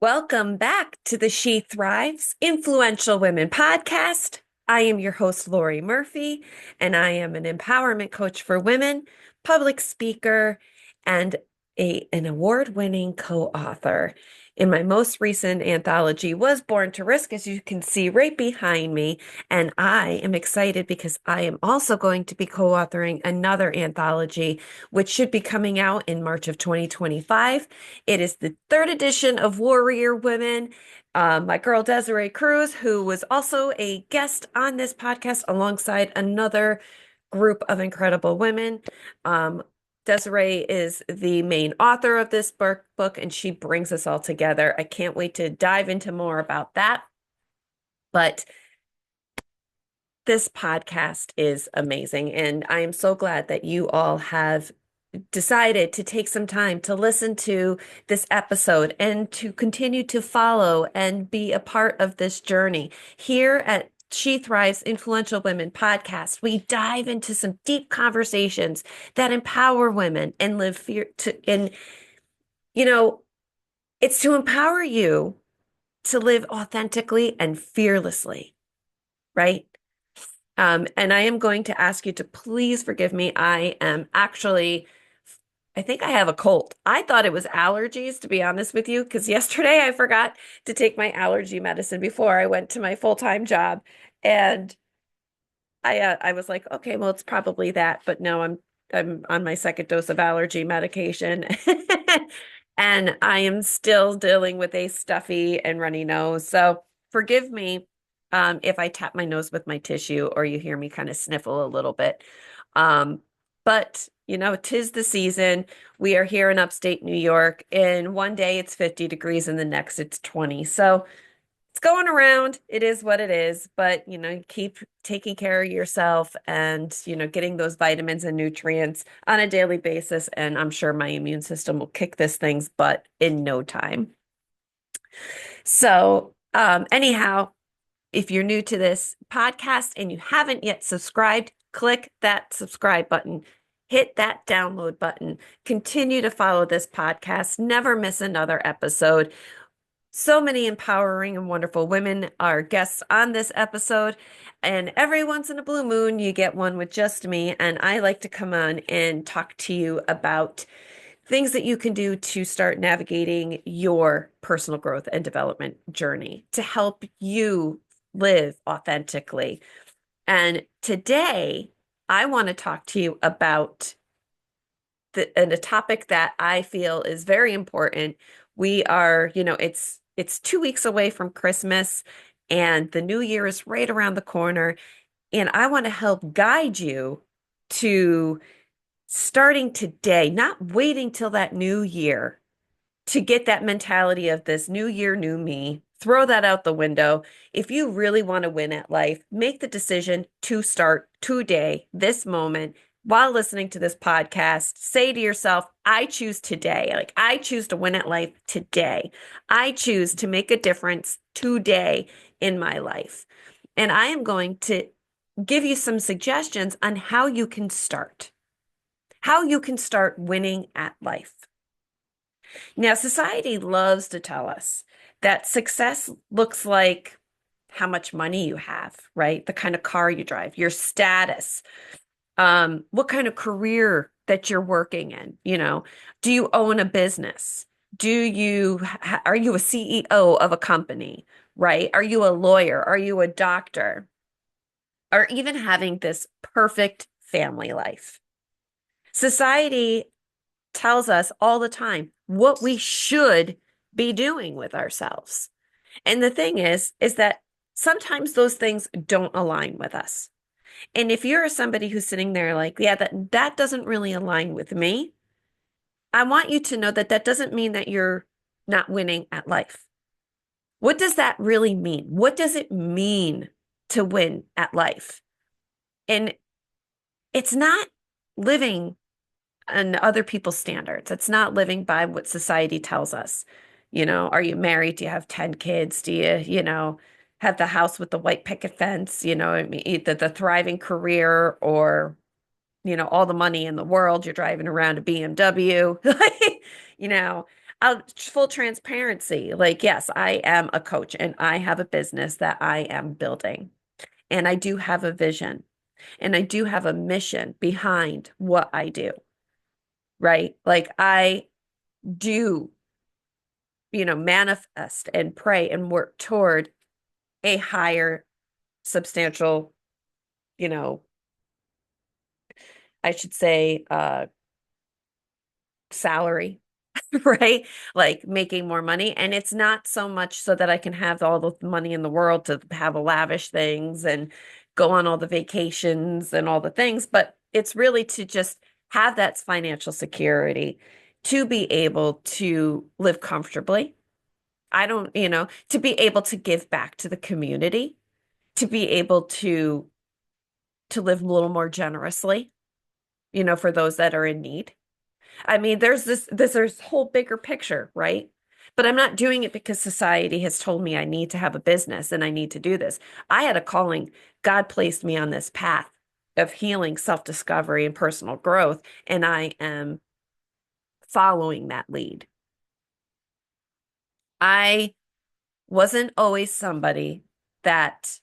Welcome back to the She Thrives Influential Women podcast. I am your host, Lori Murphy, and I am an empowerment coach for women, public speaker, and an award-winning co-author. In my most recent anthology was Born to Risk, as you can see right behind me, and I am excited because I am also going to be co-authoring another anthology, which should be coming out in March of 2025. It is the third edition of Warrior Women. My girl Desiree Cruz, who was also a guest on this podcast alongside another group of incredible women. Um, Desiree is the main author of this book, and she brings us all together. I can't wait to dive into more about that. But this podcast is amazing, and I am so glad that you all have decided to take some time to listen to this episode and to continue to follow and be a part of this journey. Here at She Thrives Influential Women podcast, we dive into some deep conversations that empower women and live fear to, and you know, it's to empower you to live authentically and fearlessly, right? And I am going to ask you to please forgive me. I think I have a cold. I thought it was allergies, to be honest with you, because yesterday I forgot to take my allergy medicine before I went to my full-time job. And I was like, okay, well, it's probably that, but no, I'm on my second dose of allergy medication. And I am still dealing with a stuffy and runny nose. So forgive me if I tap my nose with my tissue or you hear me kind of sniffle a little bit. But tis the season. We are here in upstate New York, and one day it's 50 degrees and the next it's 20. So it's going around. It is what it is, but keep taking care of yourself and getting those vitamins and nutrients on a daily basis. And I'm sure my immune system will kick this thing's butt in no time. So, anyhow, if you're new to this podcast and you haven't yet subscribed, click that subscribe button. Hit that download button. Continue to follow this podcast. Never miss another episode. So many empowering and wonderful women are guests on this episode. And every once in a blue moon, you get one with just me. And I like to come on and talk to you about things that you can do to start navigating your personal growth and development journey to help you live authentically. And today, I want to talk to you about a topic that I feel is very important. We are, it's 2 weeks away from Christmas, and the new year is right around the corner. And I want to help guide you to starting today, not waiting till that new year to get that mentality of this new year, new me. Throw that out the window. If you really want to win at life, make the decision to start today, this moment, while listening to this podcast. Say to yourself, I choose today. Like, I choose to win at life today. I choose to make a difference today in my life. And I am going to give you some suggestions on how you can start winning at life. Now, society loves to tell us that success looks like how much money you have, right? The kind of car you drive, your status, what kind of career that you're working in, do you own a business? Are you a CEO of a company, right? Are you a lawyer? Are you a doctor? Or even having this perfect family life. Society tells us all the time what we should be doing with ourselves. And the thing is that sometimes those things don't align with us. And if you're somebody who's sitting there like, yeah, that doesn't really align with me, I want you to know that that doesn't mean that you're not winning at life. What does that really mean? What does it mean to win at life? And it's not living on other people's standards. It's not living by what society tells us. Are you married? Do you have 10 kids? Do you have the house with the white picket fence? I mean, either the thriving career or, all the money in the world. You're driving around a BMW. You know, full transparency. Like, yes, I am a coach and I have a business that I am building. And I do have a vision and I do have a mission behind what I do, right? Like I do, manifest and pray and work toward a higher substantial, you know, I should say, salary, right? Like making more money. And it's not so much so that I can have all the money in the world to have lavish things and go on all the vacations and all the things, but it's really to just have that financial security to be able to live comfortably. I don't, to be able to give back to the community, to be able to live a little more generously, for those that are in need. I mean, there's whole bigger picture, right? But I'm not doing it because society has told me I need to have a business and I need to do this. I had a calling. God placed me on this path of healing, self-discovery, and personal growth, and I am following that lead. I wasn't always somebody that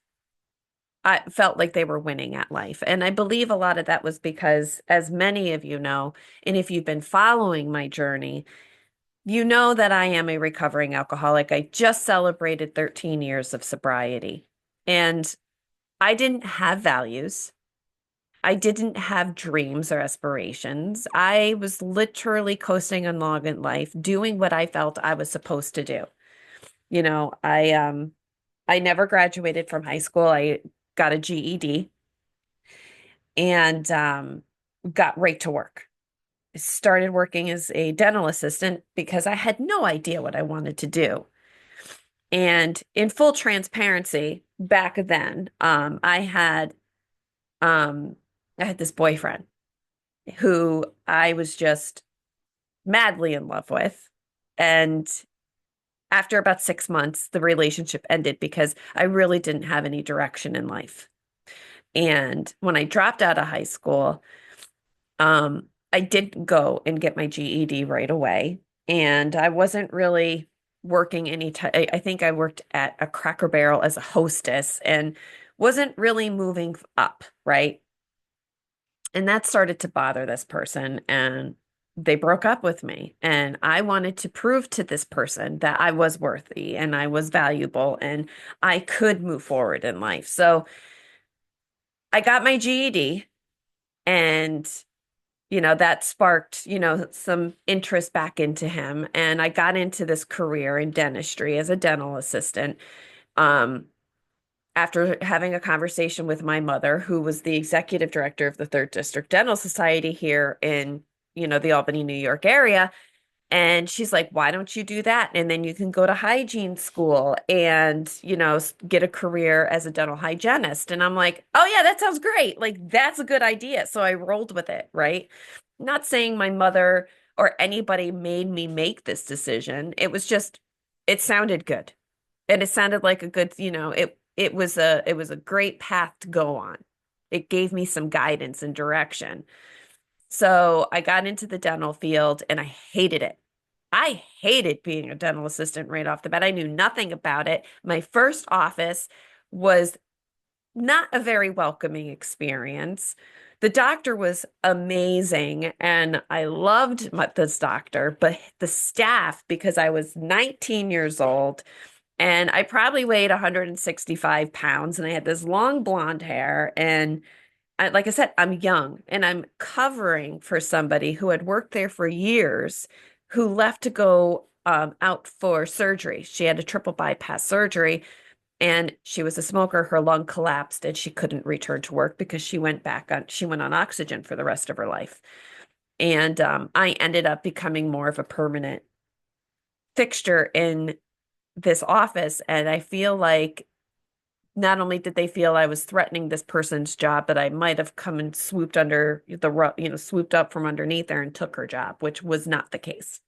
I felt like they were winning at life. And I believe a lot of that was because, as many of you know, and if you've been following my journey, you know that I am a recovering alcoholic. I just celebrated 13 years of sobriety, and I didn't have values. I didn't have dreams or aspirations. I was literally coasting along in life, doing what I felt I was supposed to do. I never graduated from high school. I got a GED and got right to work. Started working as a dental assistant because I had no idea what I wanted to do. And in full transparency, back then, um, I had this boyfriend who I was just madly in love with. And after about 6 months, the relationship ended because I really didn't have any direction in life. And when I dropped out of high school, I did go and get my GED right away. And I wasn't really working any time. I think I worked at a Cracker Barrel as a hostess and wasn't really moving up, right? And that started to bother this person. And they broke up with me. And I wanted to prove to this person that I was worthy and I was valuable and I could move forward in life. So I got my GED and that sparked, some interest back into him. And I got into this career in dentistry as a dental assistant. Um, After having a conversation with my mother, who was the executive director of the Third District Dental Society here in, the Albany, New York area. And she's like, why don't you do that? And then you can go to hygiene school and, get a career as a dental hygienist. And I'm like, oh, yeah, that sounds great. Like, that's a good idea. So I rolled with it, right? Not saying my mother or anybody made me make this decision. It was just, it sounded good. And it sounded like a good, it was a great path to go on. It gave me some guidance and direction. So I got into the dental field and I hated it. I hated being a dental assistant right off the bat. I knew nothing about it. My first office was not a very welcoming experience. The doctor was amazing and I loved this doctor, but the staff, because I was 19 years old and I probably weighed 165 pounds and I had this long blonde hair and like I said, I'm young and I'm covering for somebody who had worked there for years, who left to go out for surgery. She had a triple bypass surgery and she was a smoker. Her lung collapsed and she couldn't return to work because she went on oxygen for the rest of her life. And I ended up becoming more of a permanent fixture in this office. And I feel like not only did they feel I was threatening this person's job, but I might have come and swooped under the rug, swooped up from underneath her and took her job, which was not the case.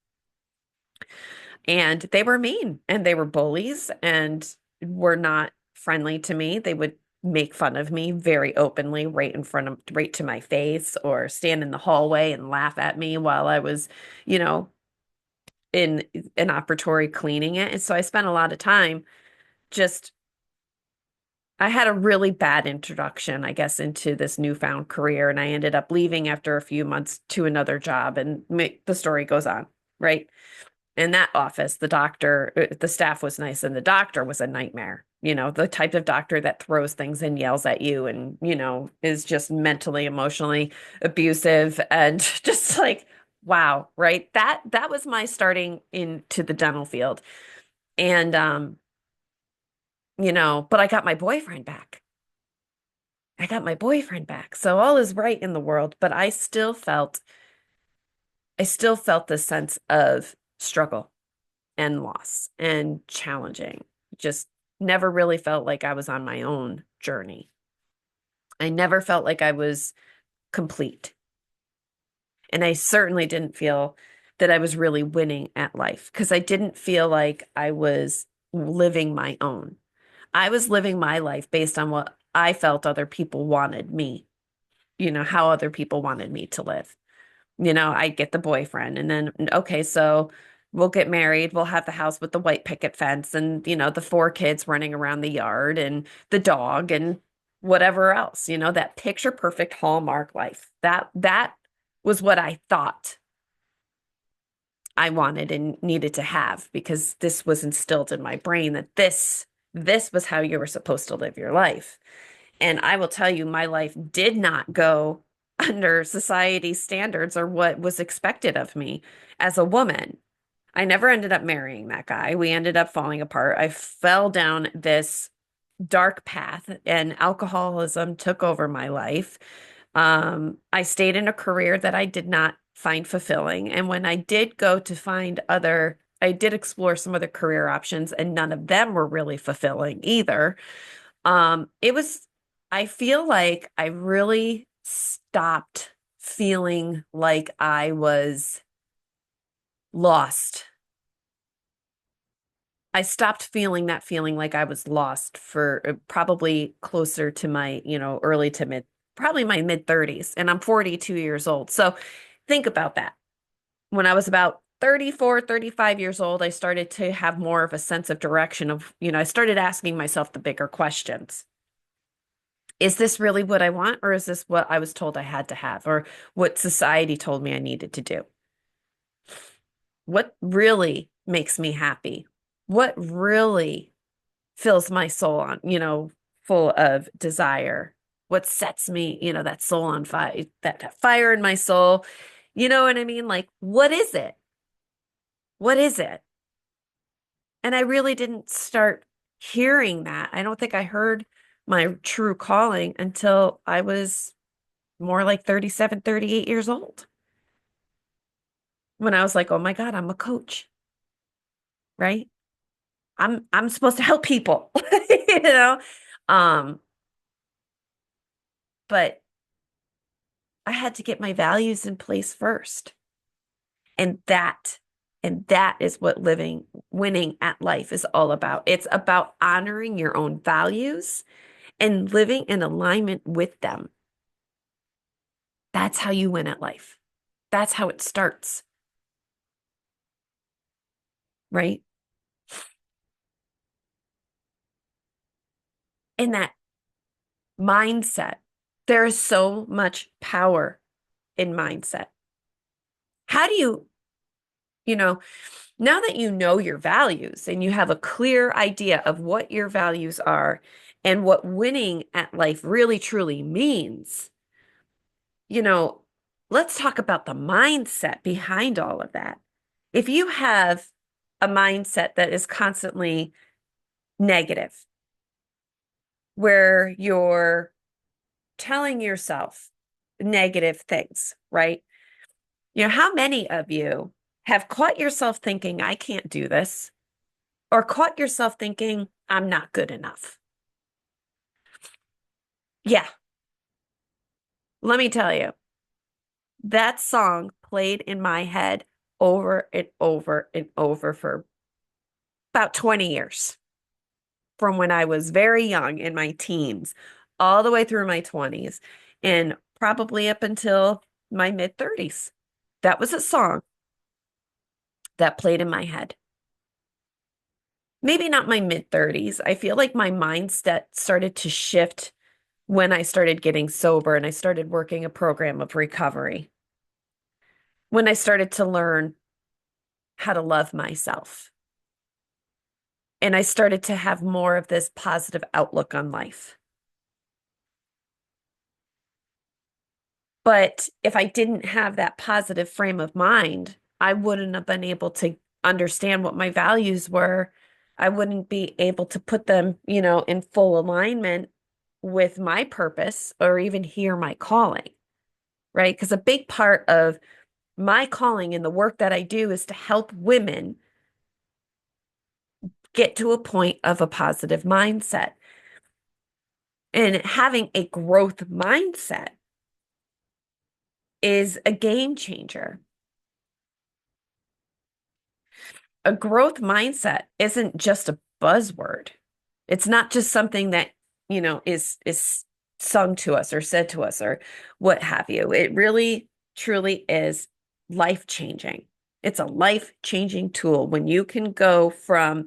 And they were mean and they were bullies and were not friendly to me. They would make fun of me very openly, right to my face, or stand in the hallway and laugh at me while I was, you know, in an operatory cleaning it. And so I spent a lot of time just, I had a really bad introduction, I guess, into this newfound career. And I ended up leaving after a few months to another job. And the story goes on, right? In that office, the staff was nice, and the doctor was a nightmare. The type of doctor that throws things and yells at you and, is just mentally, emotionally abusive and just like, wow, right? That was my starting into the dental field. And but I got my boyfriend back. I got my boyfriend back. So all is right in the world, but I still felt this sense of struggle and loss and challenging. Just never really felt like I was on my own journey. I never felt like I was complete. And I certainly didn't feel that I was really winning at life because I didn't feel like I was living my own. I was living my life based on what I felt other people wanted me, how other people wanted me to live. I get the boyfriend and then, okay, so we'll get married. We'll have the house with the white picket fence and, the four kids running around the yard and the dog and whatever else, that picture perfect Hallmark life. That was what I thought I wanted and needed to have because this was instilled in my brain that this was how you were supposed to live your life. And I will tell you, my life did not go under society's standards or what was expected of me as a woman. I never ended up marrying that guy. We ended up falling apart. I fell down this dark path and alcoholism took over my life. I stayed in a career that I did not find fulfilling. And when I did go to I did explore some other career options and none of them were really fulfilling either. It was, I feel like I really stopped feeling like I was lost. I stopped feeling that feeling like I was lost for probably closer to my, early to probably my mid 30s, and I'm 42 years old. So think about that. When I was about 34, 35 years old, I started to have more of a sense of direction of, I started asking myself the bigger questions. Is this really what I want, or is this what I was told I had to have, or what society told me I needed to do? What really makes me happy? What really fills my soul full of desire? What sets me, that soul on fire, that fire in my soul? You know what I mean? Like, what is it? What is it? And I really didn't start hearing that. I don't think I heard my true calling until I was more like 37, 38 years old. When I was like, oh my God, I'm a coach, right? I'm supposed to help people, you know? Um, but I had to get my values in place first. And that, and that is what winning at life is all about. It's about honoring your own values and living in alignment with them. That's how you win at life. That's how it starts, right? In that mindset, there is so much power in mindset. How do you know, now that you know your values and you have a clear idea of what your values are and what winning at life really truly means, you know, let's talk about the mindset behind all of that. If you have a mindset that is constantly negative, where you're telling yourself negative things, right? How many of you have caught yourself thinking, I can't do this, or caught yourself thinking, I'm not good enough? Yeah, let me tell you, that song played in my head over and over and over for about 20 years, from when I was very young in my teens, all the way through my 20s, and probably up until my mid 30s. That was a song. that played in my head. Maybe not my mid 30s. I feel like my mindset started to shift when I started getting sober and I started working a program of recovery. When I started to learn how to love myself. And I started to have more of this positive outlook on life. But if I didn't have that positive frame of mind, I wouldn't have been able to understand what my values were. I wouldn't be able to put them, in full alignment with my purpose or even hear my calling, right? Because a big part of my calling and the work that I do is to help women get to a point of a positive mindset. And having a growth mindset is a game changer. A growth mindset isn't just a buzzword. It's not just something that, is sung to us or said to us or what have you. It really truly is life-changing. It's a life-changing tool when you can go from,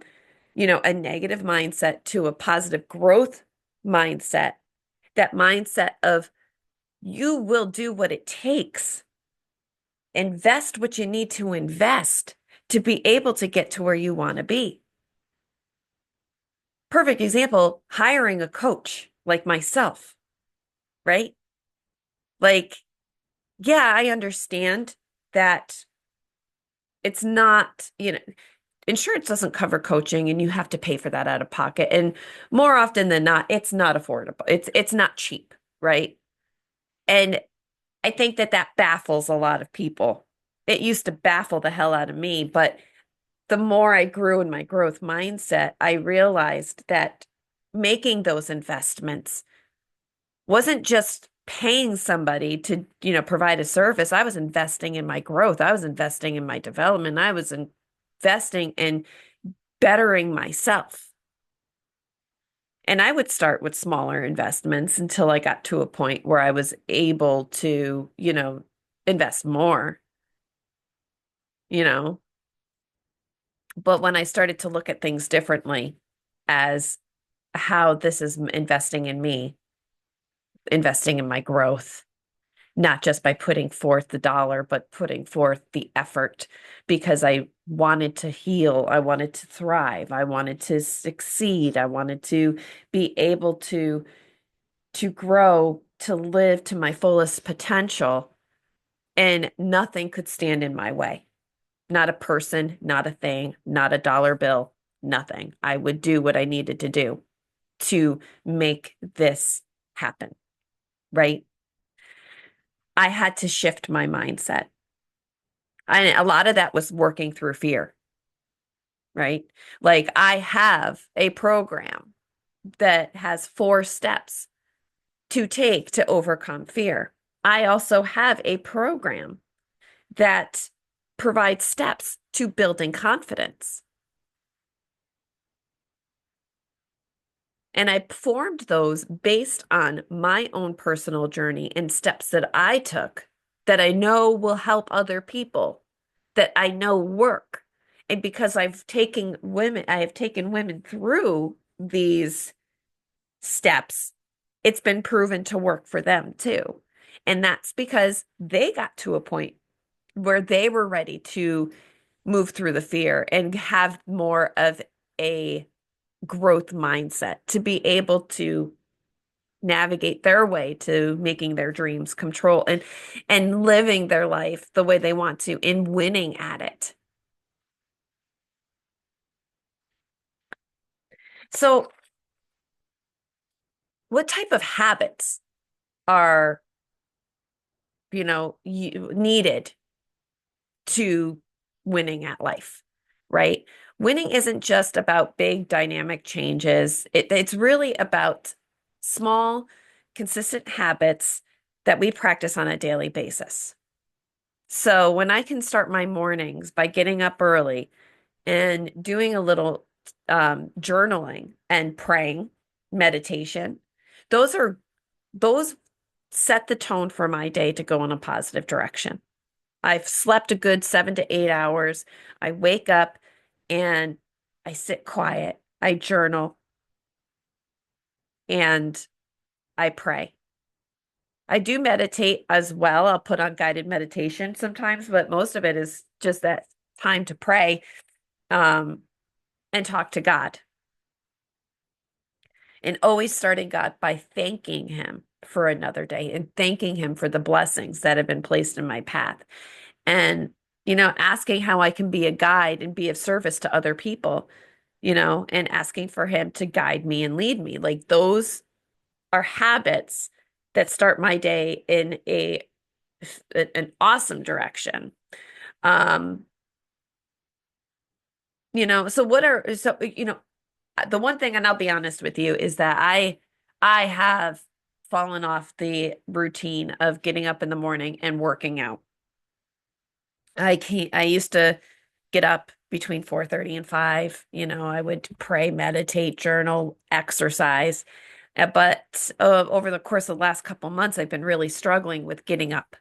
a negative mindset to a positive growth mindset. That mindset of you will do what it takes. Invest what you need to invest to be able to get to where you want to be. Perfect example, hiring a coach like myself, right? Like, yeah, I understand that it's not, insurance doesn't cover coaching and you have to pay for that out of pocket. And more often than not, it's not affordable. It's not cheap, right? And I think that that baffles a lot of people. It used to baffle the hell out of me, but the more I grew in my growth mindset, I realized that making those investments wasn't just paying somebody to, provide a service. I was investing in my growth. I was investing in my development. I was investing in bettering myself. And I would start with smaller investments until I got to a point where I was able to, invest more, you know. But when I started to look at things differently as how this is investing in me, investing in my growth, not just by putting forth the dollar, but putting forth the effort because I wanted to heal. I wanted to thrive. I wanted to succeed. I wanted to be able to grow, to live to my fullest potential, and nothing could stand in my way. Not a person, not a thing, not a dollar bill, nothing. I would do what I needed to do to make this happen, right? I had to shift my mindset. And a lot of that was working through fear, right? Like I have a program that has 4 steps to take to overcome fear. I also have a program that provides steps to building confidence. And I formed those based on my own personal journey and steps that I took that I know will help other people, that I know work. And because I have taken women through these steps, it's been proven to work for them too. And that's because they got to a point where they were ready to move through the fear and have more of a growth mindset to be able to navigate their way to making their dreams come true and living their life the way they want to and winning at it. So, what type of habits are, needed to winning at life, right? Winning isn't just about big dynamic changes. It's really about small, consistent habits that we practice on a daily basis. So when I can start my mornings by getting up early and doing a little journaling and praying, meditation, those those set the tone for my day to go in a positive direction. I've slept a good 7 to 8 hours. I wake up and I sit quiet. I journal and I pray. I do meditate as well. I'll put on guided meditation sometimes, but most of it is just that time to pray, um, and talk to God. And always starting God by thanking Him for another day and thanking Him for the blessings that have been placed in my path. And, asking how I can be a guide and be of service to other people, and asking for Him to guide me and lead me. Like those are habits that start my day in an awesome direction. Um, the one thing, and I'll be honest with you, is that I have fallen off the routine of getting up in the morning and working out. I used to get up between 4:30 and 5. I would pray, meditate, journal, exercise. But over the course of the last couple months, I've been really struggling with getting up.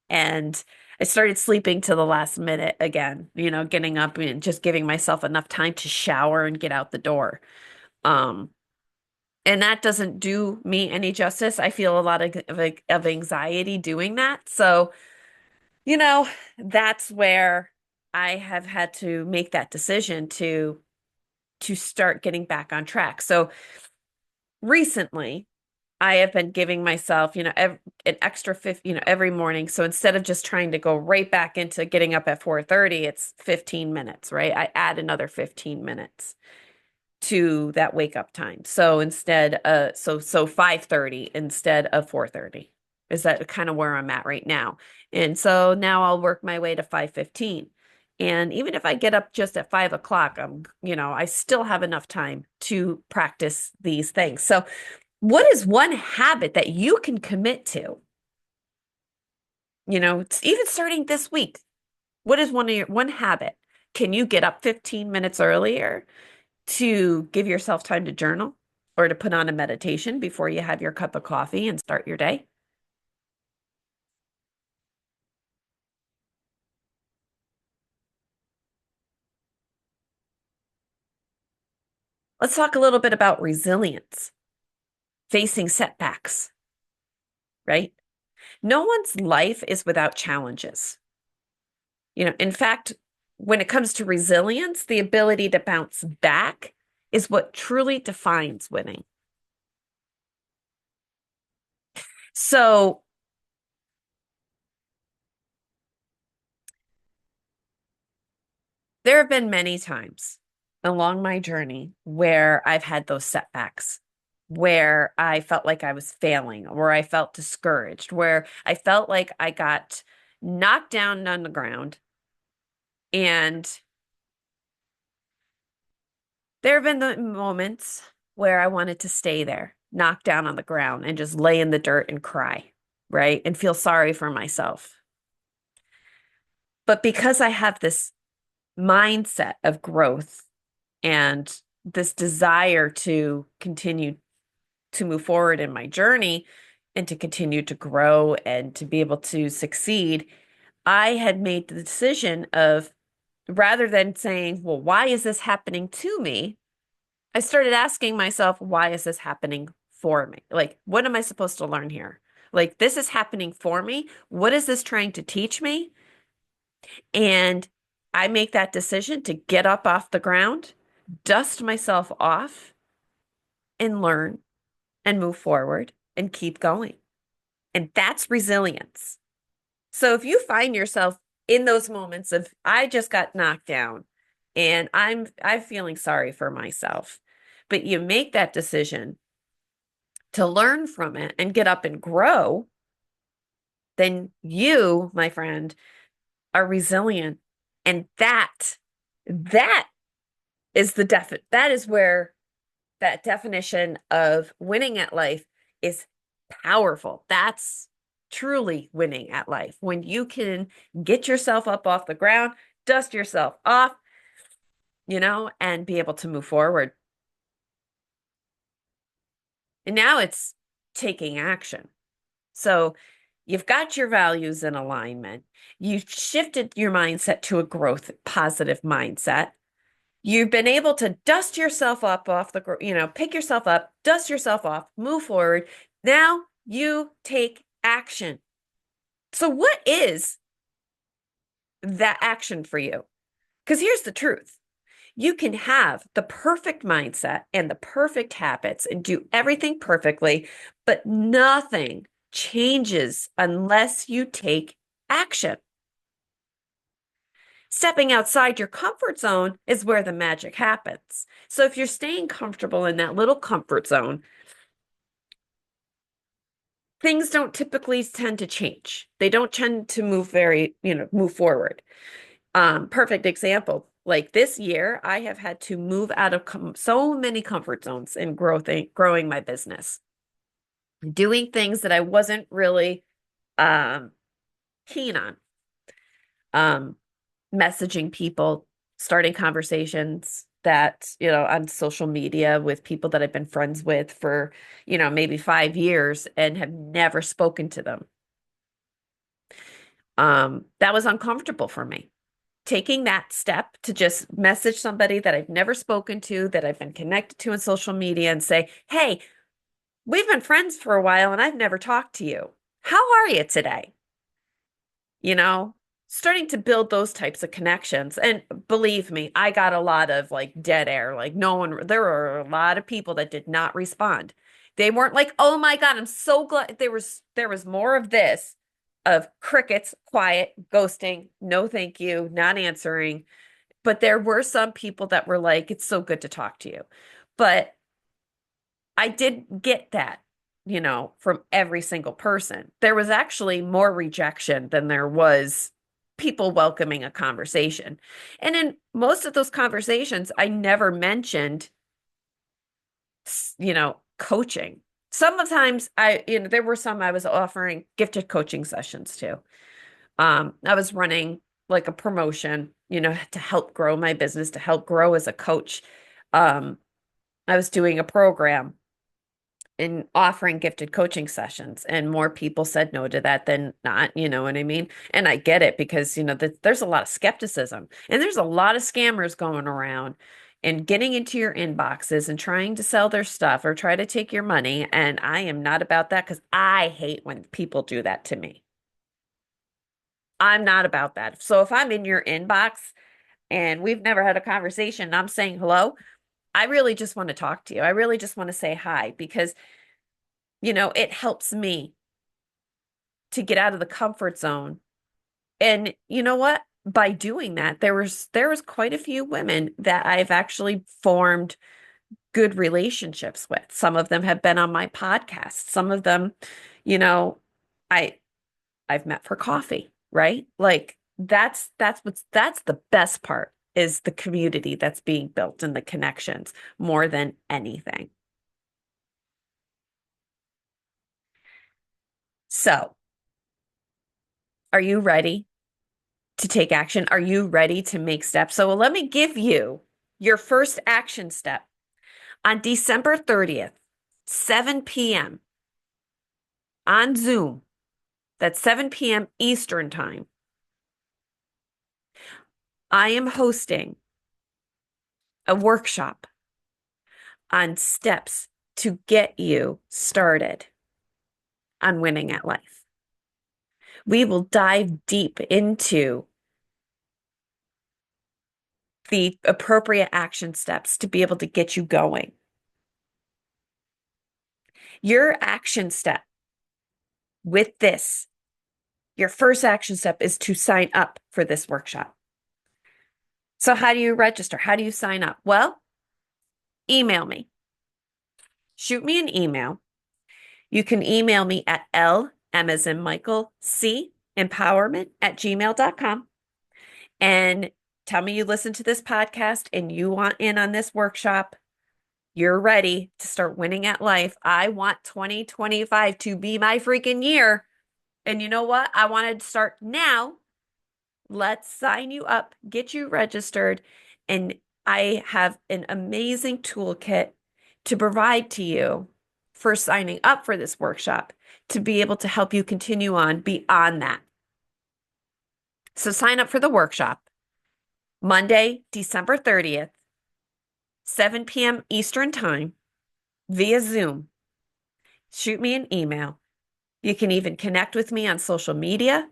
And I started sleeping to the last minute again, getting up and just giving myself enough time to shower and get out the door. Um, and that doesn't do me any justice. I feel a lot of anxiety doing that. So, you know, that's where I have had to make that decision to start getting back on track. So recently, I have been giving myself, an extra 50, every morning. So instead of just trying to go right back into getting up at 4:30, it's 15 minutes, right? I add another 15 minutes to that wake up time. So so 5:30 instead of 4:30. Is that kind of where I'm at right now? And so now I'll work my way to 5:15. And even if I get up just at 5 o'clock, I still have enough time to practice these things. So what is one habit that you can commit to? It's even starting this week. What is one habit? Can you get up 15 minutes earlier to give yourself time to journal or to put on a meditation before you have your cup of coffee and start your day? Let's talk a little bit about resilience, facing setbacks, right? No one's life is without challenges. In fact, when it comes to resilience, the ability to bounce back is what truly defines winning. So there have been many times along my journey where I've had those setbacks, where I felt like I was failing, where I felt discouraged, where I felt like I got knocked down on the ground. And there have been the moments where I wanted to stay there, knocked down on the ground, and just lay in the dirt and cry, right? And feel sorry for myself. But because I have this mindset of growth and this desire to continue to move forward in my journey and to continue to grow and to be able to succeed, I had made the decision of rather than saying, well, why is this happening to me? I started asking myself, why is this happening for me? Like, what am I supposed to learn here? Like, this is happening for me. What is this trying to teach me? And I make that decision to get up off the ground, dust myself off, and learn and move forward and keep going. And that's resilience. So if you find yourself in those moments of I just got knocked down and I'm feeling sorry for myself, but you make that decision to learn from it and get up and grow, then you, my friend, are resilient. And that is that is where that definition of winning at life is powerful. That's truly winning at life. When you can get yourself up off the ground, dust yourself off, and be able to move forward. And now it's taking action. So You've got your values in alignment. You've shifted your mindset to a growth positive mindset. You've been able to dust yourself up off pick yourself up, dust yourself off, move forward. Now you take action. So, what is that action for you? Because here's the truth. You can have the perfect mindset and the perfect habits and do everything perfectly, but nothing changes unless you take action. Stepping outside your comfort zone is where the magic happens. So if you're staying comfortable in that little comfort zone, things don't typically tend to change. They don't tend to move forward. Perfect example. Like this year, I have had to move out of so many comfort zones in growing my business, doing things that I wasn't really um, keen on. Um, Messaging people, starting conversations on social media with people that I've been friends with for, maybe 5 years and have never spoken to them. That was uncomfortable for me. Taking that step to just message somebody that I've never spoken to, that I've been connected to in social media and say, hey, we've been friends for a while and I've never talked to you. How are you today? You know, Starting to build those types of connections. And believe me, I got a lot of like dead air. Like no one, there were a lot of people that did not respond. They weren't like, "Oh my God, I'm so glad." There was more of this of crickets, quiet, ghosting, no thank you, not answering. But there were some people that were like, "It's so good to talk to you." But I did get that, from every single person. There was actually more rejection than there was people welcoming a conversation. And in most of those conversations, I never mentioned, coaching. Sometimes there were some I was offering gifted coaching sessions to. I was running like a promotion, to help grow my business, to help grow as a coach. Um, I was doing a program in offering gifted coaching sessions, and more people said no to that than not, you know what I mean? And I get it because there's a lot of skepticism and there's a lot of scammers going around and getting into your inboxes and trying to sell their stuff or try to take your money, and I am not about that because I hate when people do that to me. I'm not about that. So if I'm in your inbox and we've never had a conversation and I'm saying hello, I really just want to talk to you. I really just want to say hi because it helps me to get out of the comfort zone. And you know what? By doing that, there was quite a few women that I've actually formed good relationships with. Some of them have been on my podcast. Some of them, you know, I I've met for coffee, right? Like that's the best part is the community that's being built and the connections more than anything. So, are you ready to take action? Are you ready to make steps? So let me give you your first action step. On December 30th, 7 p.m. on Zoom, that's 7 p.m. Eastern Time, I am hosting a workshop on steps to get you started on winning at life. We will dive deep into the appropriate action steps to be able to get you going. Your action step with this, your first action step is to sign up for this workshop. So how do you register? How do you sign up? Well, email me. Shoot me an email. You can email me at M as in Michael, C, empowerment@gmail.com and tell me you listen to this podcast and you want in on this workshop. You're ready to start winning at life. I want 2025 to be my freaking year. And you know what? I wanted to start now. Let's sign you up, get you registered, and I have an amazing toolkit to provide to you for signing up for this workshop to be able to help you continue on beyond that. So sign up for the workshop Monday, December 30th, 7 p.m. Eastern Time via Zoom. Shoot me an email. You can even connect with me on social media.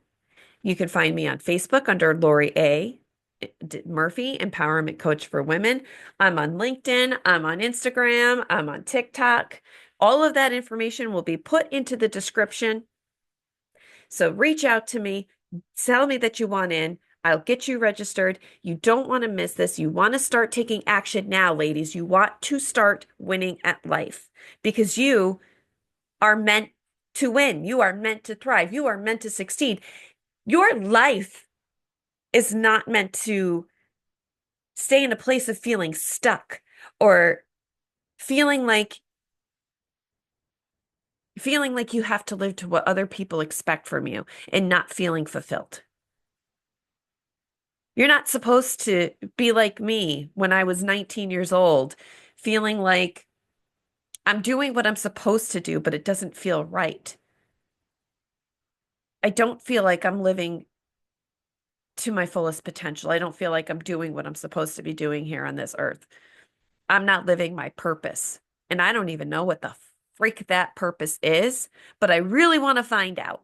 You can find me on Facebook under Lori A. Murphy, Empowerment Coach for Women. I'm on LinkedIn. I'm on Instagram. I'm on TikTok. All of that information will be put into the description. So reach out to me. Tell me that you want in. I'll get you registered. You don't want to miss this. You want to start taking action now, ladies. You want to start winning at life because you are meant to win. You are meant to thrive. You are meant to succeed. Your life is not meant to stay in a place of feeling stuck or feeling like you have to live to what other people expect from you and not feeling fulfilled. You're not supposed to be like me when I was 19 years old, feeling like I'm doing what I'm supposed to do, but it doesn't feel right. I don't feel like I'm living to my fullest potential. I don't feel like I'm doing what I'm supposed to be doing here on this earth. I'm not living my purpose. And I don't even know what the freak that purpose is, but I really want to find out.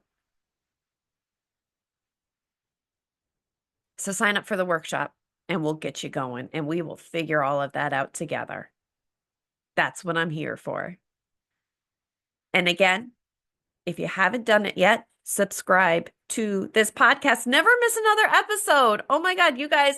So sign up for the workshop and we'll get you going and we will figure all of that out together. That's what I'm here for. And again, if you haven't done it yet, subscribe to this podcast. Never miss another episode. Oh my God, you guys,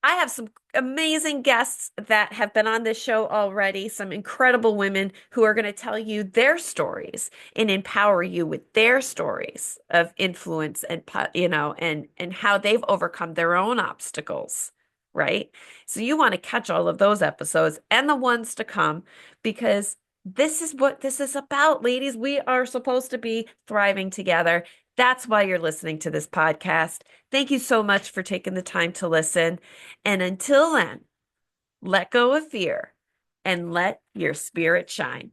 I have some amazing guests that have been on this show already, some incredible women who are going to tell you their stories and empower you with their stories of influence and and how they've overcome their own obstacles, right? So you want to catch all of those episodes and the ones to come because this is what this is about, ladies. We are supposed to be thriving together. That's why you're listening to this podcast. Thank you so much for taking the time to listen. And until then, let go of fear and let your spirit shine.